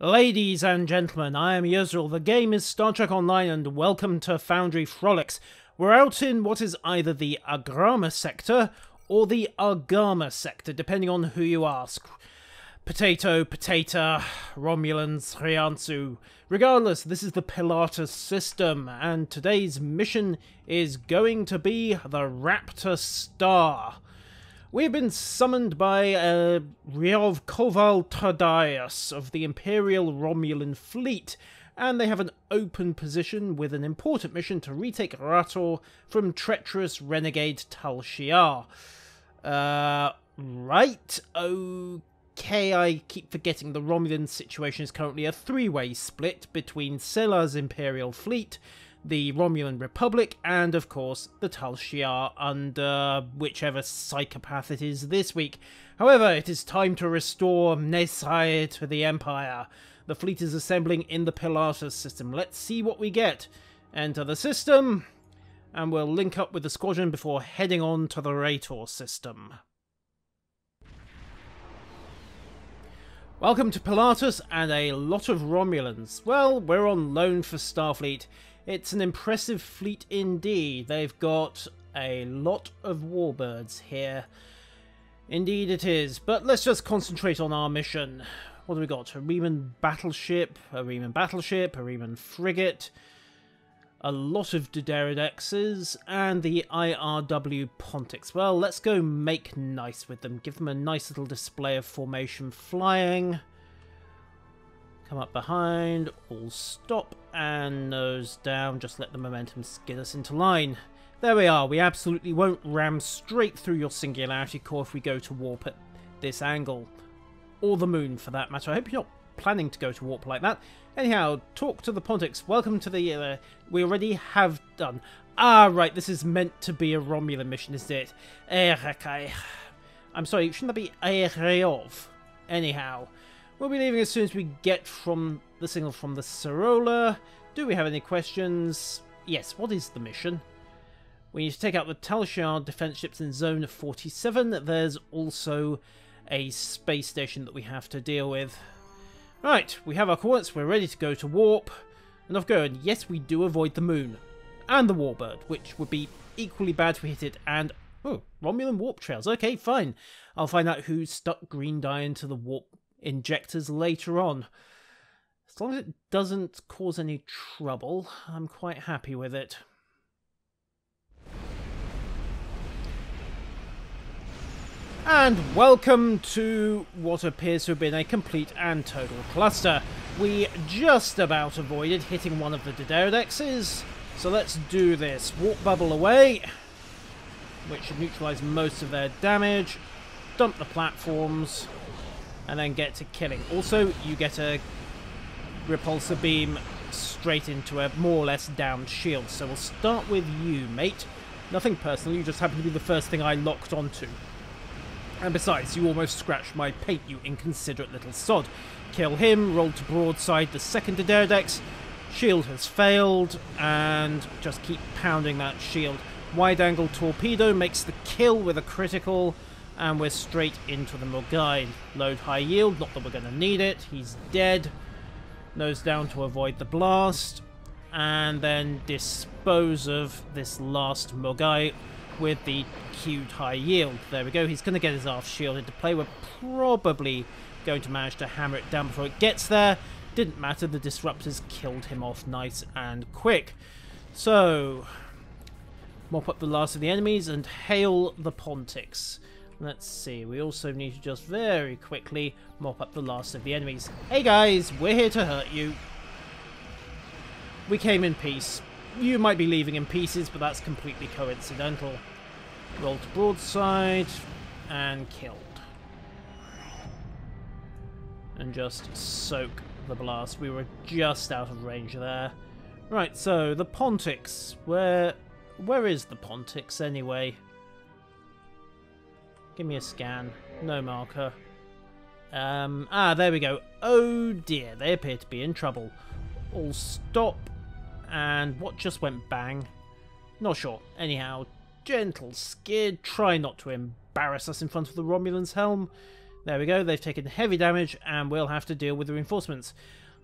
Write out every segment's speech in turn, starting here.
Ladies and gentlemen, I am Yuzril. The game is Star Trek Online, and welcome to Foundry Frolics. We're out in what is either the Agrama sector or the Argama sector, depending on who you ask. Potato, Romulans, Riansu. Regardless, this is the Pilatus system, and today's mission is going to be the Raptor Star. We've been summoned by Ryov Koval Tadaius of the Imperial Romulan Fleet, and they have an open position with an important mission to retake Raptor from treacherous renegade Tal Shiar. Right, okay, I keep forgetting the Romulan situation is currently a three-way split between Sela's Imperial Fleet, the Romulan Republic, and of course the Tal Shiar under whichever psychopath it is this week. However, it is time to restore Nesai to the Empire. The fleet is assembling in the Pilatus system. Let's see what we get. Enter the system, and we'll link up with the squadron before heading on to the Raptor system. Welcome to Pilatus and a lot of Romulans. Well, we're on loan for Starfleet. It's an impressive fleet indeed. They've got a lot of warbirds here. Indeed it is. But let's just concentrate on our mission. What do we got? A Riemann battleship, a Riemann frigate, a lot of Diderodexes, and the IRW Pontics. Well, let's go make nice with them. Give them a nice little display of formation flying. Come up behind, all stop, and nose down. Just let the momentum skid us into line. There we are. We absolutely won't ram straight through your singularity core if we go to warp at this angle. Or the moon, for that matter. I hope you're not planning to go to warp like that. Anyhow, talk to the Pontics. Welcome to the... we already have done. Ah, right, this is meant to be a Romulan mission, isn't it? I'm sorry, shouldn't that be Aereov? Anyhow... we'll be leaving as soon as we get from the signal from the Sorola. Do we have any questions? Yes, what is the mission? We need to take out the Tal Shiar defense ships in Zone 47. There's also a space station that we have to deal with. Right, we have our coordinates. We're ready to go to warp. And off go. And yes, we do avoid the moon. And the warbird, which would be equally bad if we hit it. And, oh, Romulan warp trails. Okay, fine. I'll find out who stuck green dye into the warp injectors later on. As long as it doesn't cause any trouble, I'm quite happy with it. And welcome to what appears to have been a complete and total cluster. We just about avoided hitting one of the Diderodexes, so let's do this. Warp bubble away, which should neutralise most of their damage. Dump the platforms, and then get to killing. Also, you get a repulsor beam straight into a more or less downed shield. So we'll start with you, mate. Nothing personal, you just happen to be the first thing I locked onto. And besides, you almost scratched my paint, you inconsiderate little sod. Kill him, roll to broadside the second Diderodex. Shield has failed, and just keep pounding that shield. Wide-angle torpedo makes the kill with a critical. And we're straight into the Mogai. Load high yield, not that we're going to need it. He's dead. Nose down to avoid the blast. And then dispose of this last Mogai with the queued high yield. There we go. He's going to get his aft shield into play. We're probably going to manage to hammer it down before it gets there. Didn't matter. The disruptors killed him off nice and quick. So, mop up the last of the enemies and hail the Pontics. Let's see, we also need to just very quickly mop up the last of the enemies. Hey guys, we're here to hurt you. We came in peace. You might be leaving in pieces, but that's completely coincidental. Roll to broadside, and killed. And just soak the blast. We were just out of range there. Right, so the Pontics. Where is the Pontics anyway? Give me a scan. No marker. There we go. Oh dear, they appear to be in trouble. All stop. And what just went bang? Not sure. Anyhow, gentle skid. Try not to embarrass us in front of the Romulan's helm. There we go, they've taken heavy damage, and we'll have to deal with the reinforcements.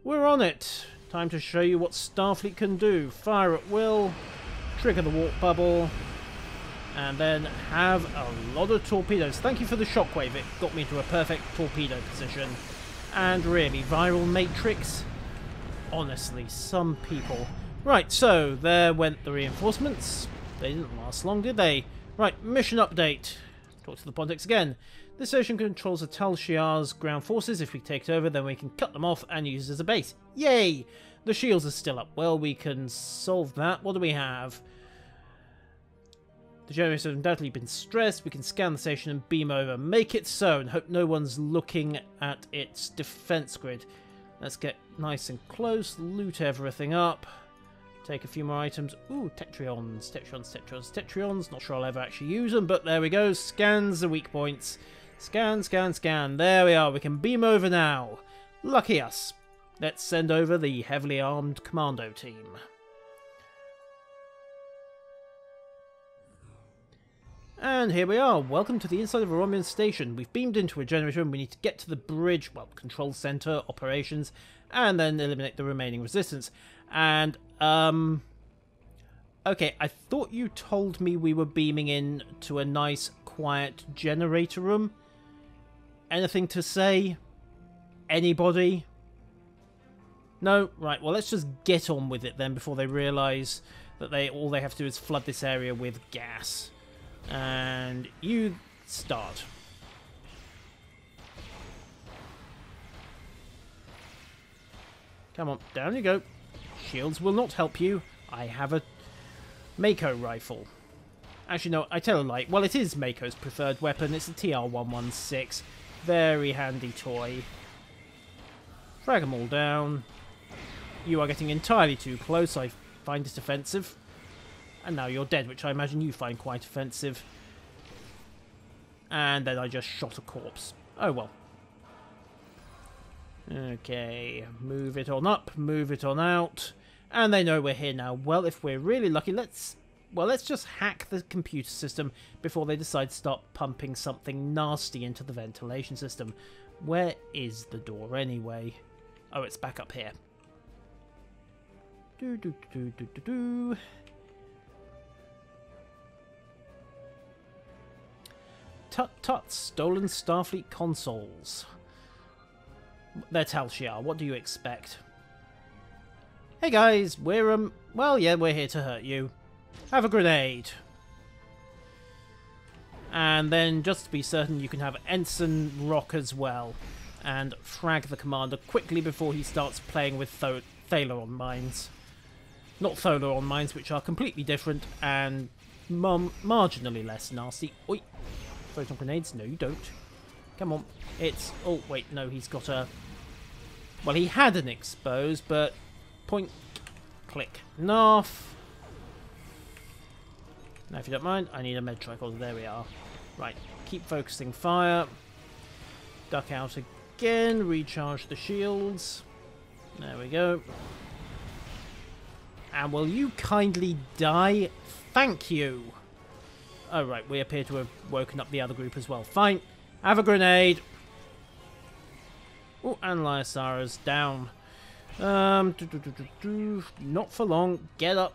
We're on it! Time to show you what Starfleet can do. Fire at will, trigger the warp bubble, and then have a lot of torpedoes. Thank you for the shockwave, it got me to a perfect torpedo position. And really, viral matrix? Honestly, some people. Right, so there went the reinforcements. They didn't last long, did they? Right, mission update. Talk to the Pontics again. This station controls the Tal Shiar's ground forces. If we take it over, then we can cut them off and use it as a base. Yay! The shields are still up. Well, we can solve that. What do we have? The generators have undoubtedly been stressed. We can scan the station and beam over. Make it so, and hope no one's looking at its defense grid. Let's get nice and close, loot everything up. Take a few more items. Ooh, Tetrions. Not sure I'll ever actually use them, but there we go. Scans the weak points. Scan, scan, scan. There we are. We can beam over now. Lucky us. Let's send over the heavily armed commando team. And here we are. Welcome to the inside of a Romulan station. We've beamed into a generator and we need to get to the bridge, well, control center, operations, and then eliminate the remaining resistance. And, okay, I thought you told me we were beaming in to a nice, quiet generator room. Anything to say? Anybody? No? Right, well, let's just get on with it then before they realise that all they have to do is flood this area with gas. And you start. Come on, down you go. Shields will not help you. I have a Mako rifle. Actually, no, I tell a lie. Well, it is Mako's preferred weapon. It's a TR-116. Very handy toy. Frag them all down. You are getting entirely too close. I find it offensive. And now you're dead, which I imagine you find quite offensive. And then I just shot a corpse. Oh well. Okay, move it on up, move it on out. And they know we're here now. Well, if we're really lucky, let's just hack the computer system before they decide to start pumping something nasty into the ventilation system. Where is the door anyway? Oh, it's back up here. Tut tut, stolen Starfleet consoles. They're Tal Shiar, what do you expect? Hey guys, we're, well, yeah, we're here to hurt you. Have a grenade. And then, just to be certain, you can have Ensign Rock as well. And frag the commander quickly before he starts playing with Thalaron mines. Not Thalaron mines, which are completely different and marginally less nasty. Oi! Photon grenades? No, you don't. Come on. It's... Oh, wait, no, he's got a... Well, he had an expose, but... Point, click, narf. Now, if you don't mind, I need a med tricorder. There we are. Right, keep focusing fire. Duck out again. Recharge the shields. There we go. And will you kindly die? Thank you. Oh, right, we appear to have woken up the other group as well. Fine. Have a grenade. Oh, and Lyasara's down. Not for long. Get up.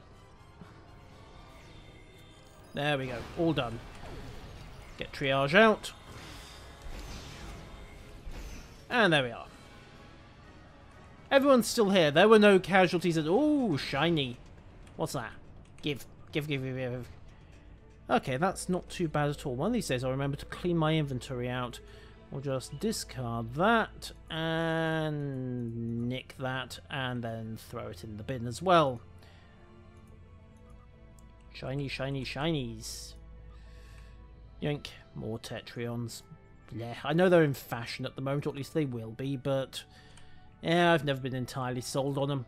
There we go. All done. Get triage out. And there we are. Everyone's still here. There were no casualties at all. Shiny. What's that? Give. Okay, that's not too bad at all. One of these days I'll remember to clean my inventory out. We'll just discard that and nick that and then throw it in the bin as well. Shiny, shiny, shinies. Yoink. More Tetrions. Yeah, I know they're in fashion at the moment, or at least they will be, but yeah, I've never been entirely sold on them.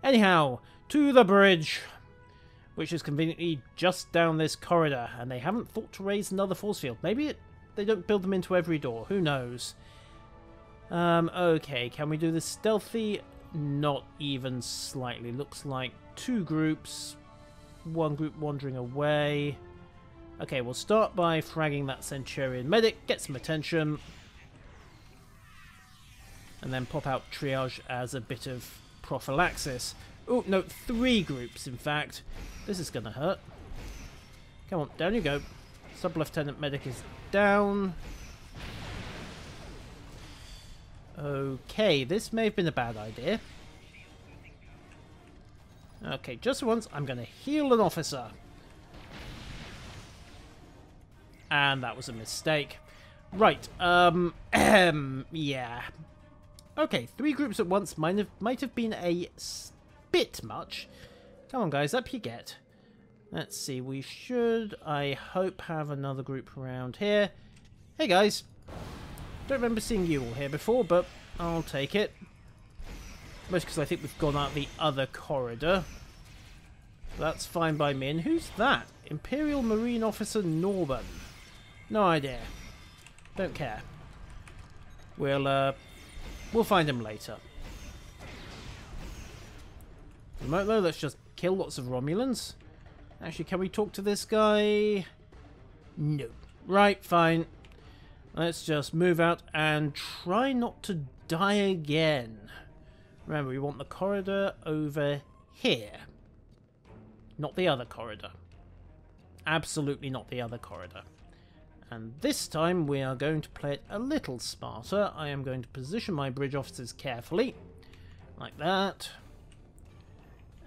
Anyhow, to the bridge, which is conveniently just down this corridor, and they haven't thought to raise another force field. Maybe they don't build them into every door, who knows. Okay, can we do this stealthy? Not even slightly. Looks like two groups, one group wandering away. Okay, we'll start by fragging that Centurion medic, get some attention. And then pop out triage as a bit of prophylaxis. Oh, no, 3 groups, in fact. This is going to hurt. Come on, down you go. Sub-Lieutenant Medic is down. Okay, this may have been a bad idea. Okay, just once, I'm going to heal an officer. And that was a mistake. Right, yeah. Okay, 3 groups at once might have been a bit much. Come on, guys, up you get. Let's see, we should, I hope, have another group around here. Hey, guys. Don't remember seeing you all here before, but I'll take it. Most because I think we've gone out the other corridor. That's fine by me. And who's that? Imperial Marine Officer Norman. No idea. Don't care. We'll find him later. For the moment, though, let's just kill lots of Romulans. Actually, can we talk to this guy? No. Right, fine. Let's just move out and try not to die again. Remember, we want the corridor over here. Not the other corridor. Absolutely not the other corridor. And this time we are going to play it a little smarter. I am going to position my bridge officers carefully. Like that.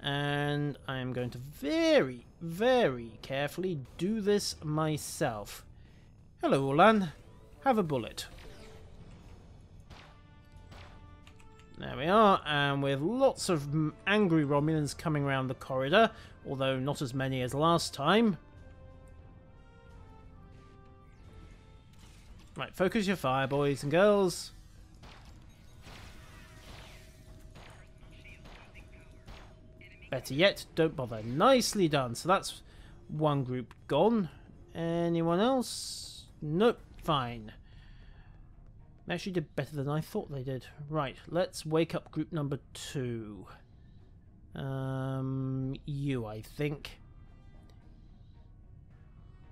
And I am going to very, very carefully do this myself. Hello, Ulan. Have a bullet. There we are, and with lots of angry Romulans coming around the corridor, although not as many as last time. Right, focus your fire, boys and girls. Better yet, don't bother. Nicely done. So that's one group gone. Anyone else? Nope. Fine. They actually did better than I thought they did. Right, let's wake up group number 2. You, I think.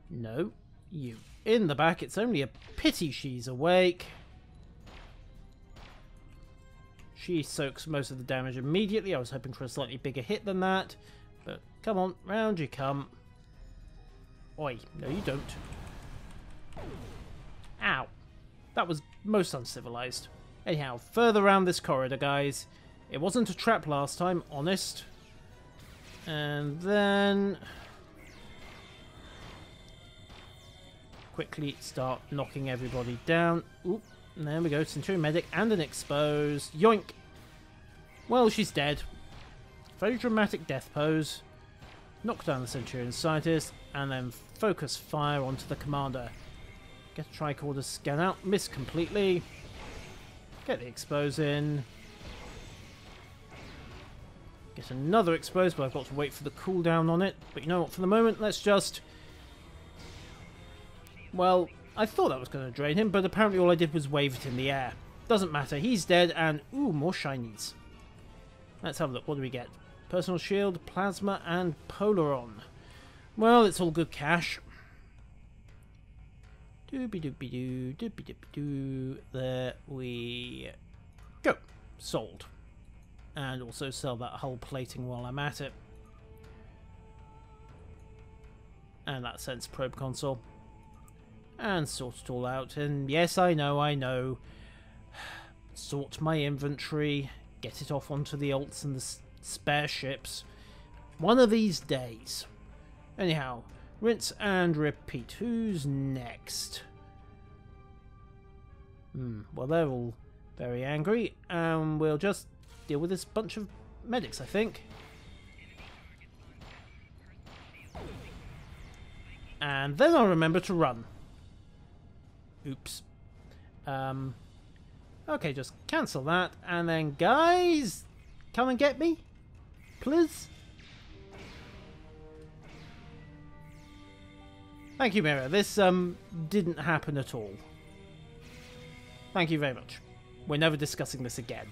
No, you. In the back, it's only a pity she's awake. She soaks most of the damage immediately. I was hoping for a slightly bigger hit than that. But come on, round you come. Oi, no you don't. Ow. That was most uncivilized. Anyhow, further around this corridor, guys. It wasn't a trap last time, honest. And then quickly start knocking everybody down. Oop, there we go. Centurion Medic and an exposed. Yoink! Well, she's dead. Very dramatic death pose. Knock down the Centurion Scientist, and then focus fire onto the Commander. Get a tricorder scan out. Miss completely. Get the expose in. Get another expose, but I've got to wait for the cooldown on it. But you know what? For the moment, let's just... Well, I thought that was going to drain him, but apparently all I did was wave it in the air. Doesn't matter. He's dead, and... Ooh, more shinies. Let's have a look. What do we get? Personal shield, plasma, and Polaron. Well, it's all good cash. Doobie-doobie-doo, doobie-doobie-doo. There we go. Sold. And also sell that hull plating while I'm at it. And that Sense Probe console. And sort it all out. And yes, I know. Sort my inventory. Get it off onto the alts and the spare ships. One of these days. Anyhow, rinse and repeat. Who's next? Well, they're all very angry. And we'll just deal with this bunch of medics, I think. And then I'll remember to run. Oops. Okay, just cancel that. And then, guys, come and get me, please. Thank you, Mira. This didn't happen at all. Thank you very much. We're never discussing this again.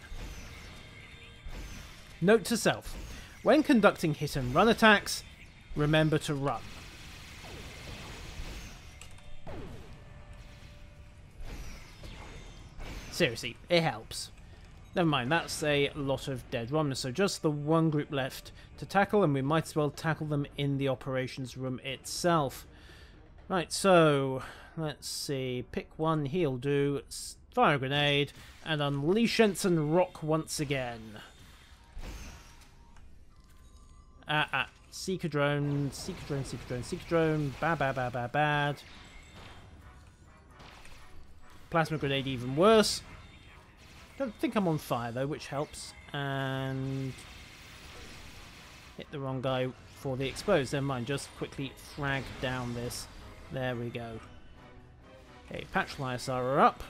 Note to self. When conducting hit and run attacks, remember to run. Seriously, it helps. Never mind, that's a lot of dead Romulans, so just the one group left to tackle, and we might as well tackle them in the operations room itself. Right, so let's see, pick one, he'll do, fire a grenade, and unleash Ensign Rock once again. Seeker drone, seeker drone, seeker drone, seeker drone, bad. Plasma grenade even worse. Don't think I'm on fire though, which helps. And hit the wrong guy for the exposed. Never mind, just quickly frag down this. There we go. Okay, patch ISR are up.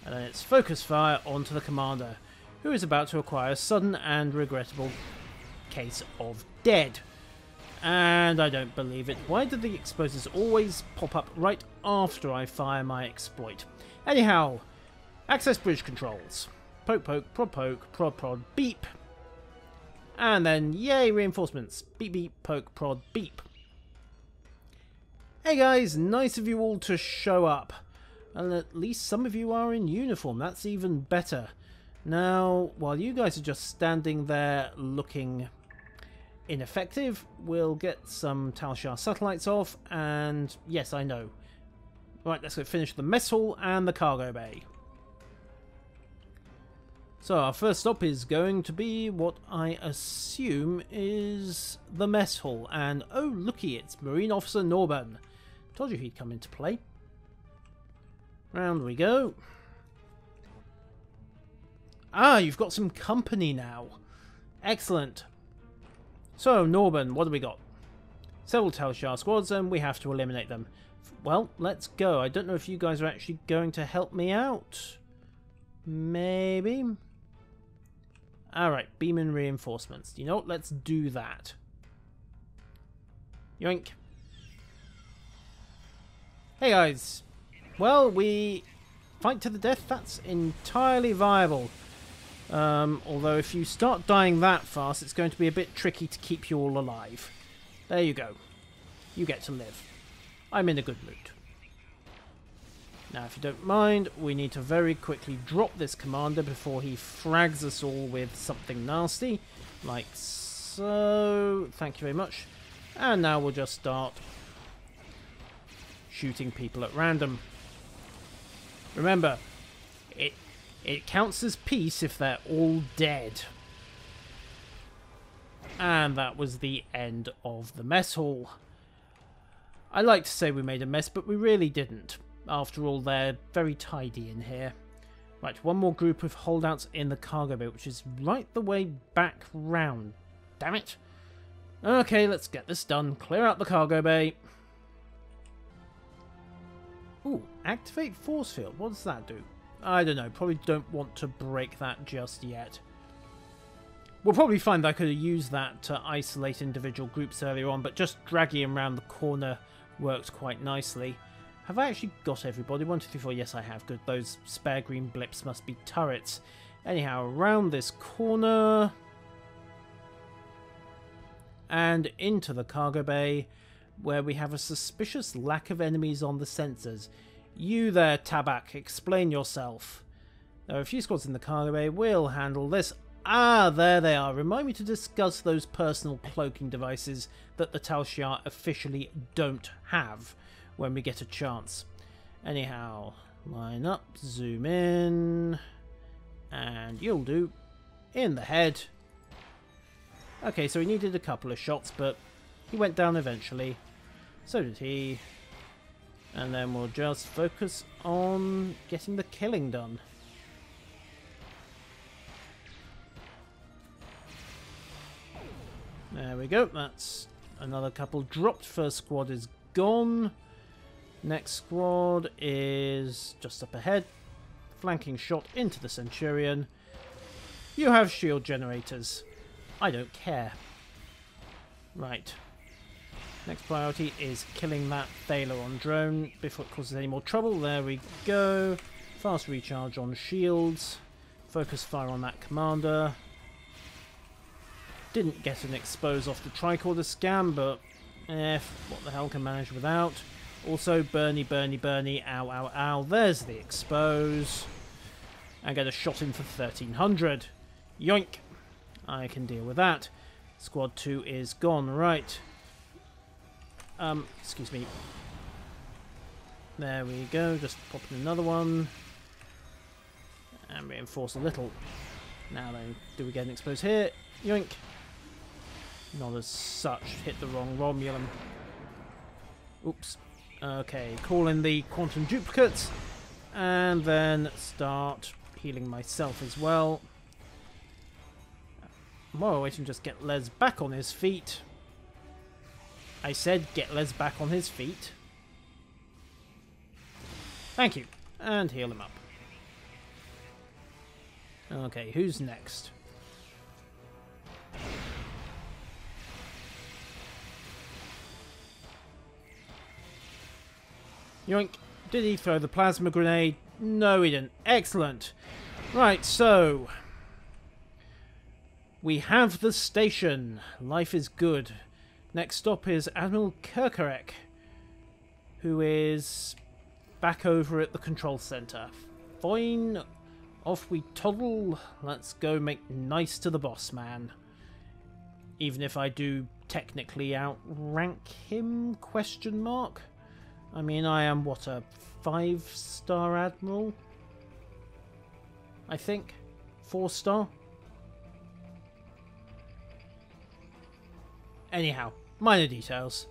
And then it's focus fire onto the commander, who is about to acquire a sudden and regrettable case of dead. And I don't believe it. Why do the explosives always pop up right after I fire my exploit? Anyhow, access bridge controls. Poke, prod, beep. And then, yay, reinforcements. Beep, beep, poke, prod, beep. Hey guys, nice of you all to show up. And at least some of you are in uniform. That's even better. Now, while you guys are just standing there looking ineffective, we'll get some Tal Shar satellites off, and yes, I know. Right, let's go finish the mess hall and the cargo bay. So our first stop is going to be what I assume is the mess hall, and oh looky, it's Marine Officer Norburn. Told you he'd come into play. Round we go. Ah, you've got some company now. Excellent. So, Norburn, what do we got? Several Tal Shar squads, and we have to eliminate them. Well, let's go. I don't know if you guys are actually going to help me out. Maybe. Alright, beam and reinforcements. You know what? Let's do that. Yoink. Hey guys. Well, we fight to the death. That's entirely viable. Although if you start dying that fast, it's going to be a bit tricky to keep you all alive. There you go. You get to live. I'm in a good mood. Now, if you don't mind, we need to very quickly drop this commander before he frags us all with something nasty. Like so. Thank you very much. And now we'll just start shooting people at random. Remember, it counts as peace if they're all dead. And that was the end of the mess hall. I like to say we made a mess, but we really didn't. After all, they're very tidy in here. Right, one more group of holdouts in the cargo bay, which is right the way back round. Damn it. Okay, let's get this done. Clear out the cargo bay. Ooh, activate force field. What does that do? I don't know. Probably don't want to break that just yet. We'll probably find that I could have used that to isolate individual groups earlier on, but just dragging him around the corner worked quite nicely. Have I actually got everybody? 1, 2, 3, 4. Yes, I have. Good. Those spare green blips must be turrets. Anyhow, around this corner and into the cargo bay, where we have a suspicious lack of enemies on the sensors. You there, Tabak, explain yourself. There are a few squads in the cargo bay. We'll handle this. Ah, there they are. Remind me to discuss those personal cloaking devices that the Tal Shar officially don't have when we get a chance. Anyhow, line up, zoom in, and you'll do. In the head. Okay, so he needed a couple of shots, but he went down eventually. So did he. And then we'll just focus on getting the killing done. There we go. That's another couple dropped. First squad is gone. Next squad is just up ahead. Flanking shot into the Centurion. You have shield generators. I don't care. Right. Next priority is killing that Thalaron drone before it causes any more trouble. There we go. Fast recharge on shields. Focus fire on that commander. Didn't get an expose off the tricorder scam, but what the hell can manage without. Also, Bernie, ow, ow, ow. There's the expose. and get a shot in for 1300. Yoink! I can deal with that. Squad 2 is gone, right. Excuse me. There we go, just pop in another one. And reinforce a little. Now then, do we get an exposed here? Yoink! Not as such. Hit the wrong Romulan. Oops. Okay, call in the quantum duplicates. And then start healing myself as well. While we're waiting, just get Les back on his feet. I said get Les back on his feet. Thank you. And heal him up. Okay, who's next? Yoink. Did he throw the plasma grenade? No, he didn't. Excellent. Right, so we have the station. Life is good. Next stop is Admiral Kirkarek, who is back over at the control center. Fine. Off we toddle. Let's go make nice to the boss man. Even if I do technically outrank him, question mark? I mean, I am, what, a 5-star admiral? I think? 4-star? Anyhow, minor details.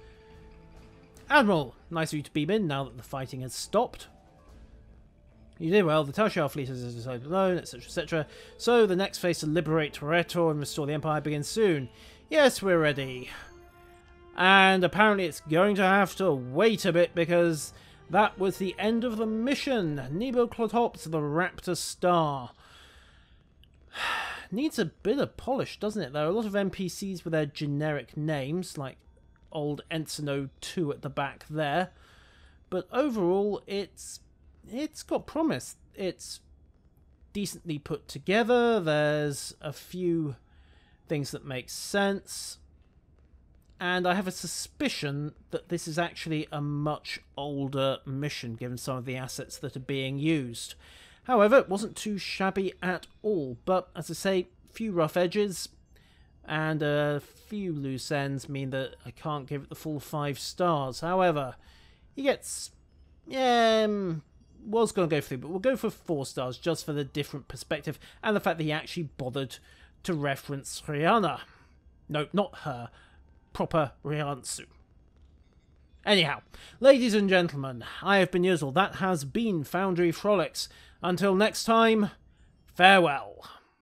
Admiral, nice of you to beam in now that the fighting has stopped. You did well, the Tal fleet has decided alone, etc, etc. So the next phase to liberate Raptor and restore the Empire begins soon. Yes, we're ready. And apparently it's going to have to wait a bit because that was the end of the mission. Neboclotops, the Raptor star. Needs a bit of polish, doesn't it? There are a lot of NPCs with their generic names, like old Ensign 02 at the back there. But overall, it's got promise. It's decently put together. There's a few things that make sense. And I have a suspicion that this is actually a much older mission, given some of the assets that are being used. However, it wasn't too shabby at all. But, as I say, a few rough edges and a few loose ends mean that I can't give it the full 5 stars. However, he gets... was going to go for 3, but we'll go for 4 stars just for the different perspective and the fact that he actually bothered to reference Rihanna. No, not her. Proper Riansu. Anyhow, ladies and gentlemen, I have been Yuzzel. That has been Foundry Frolics. Until next time, farewell.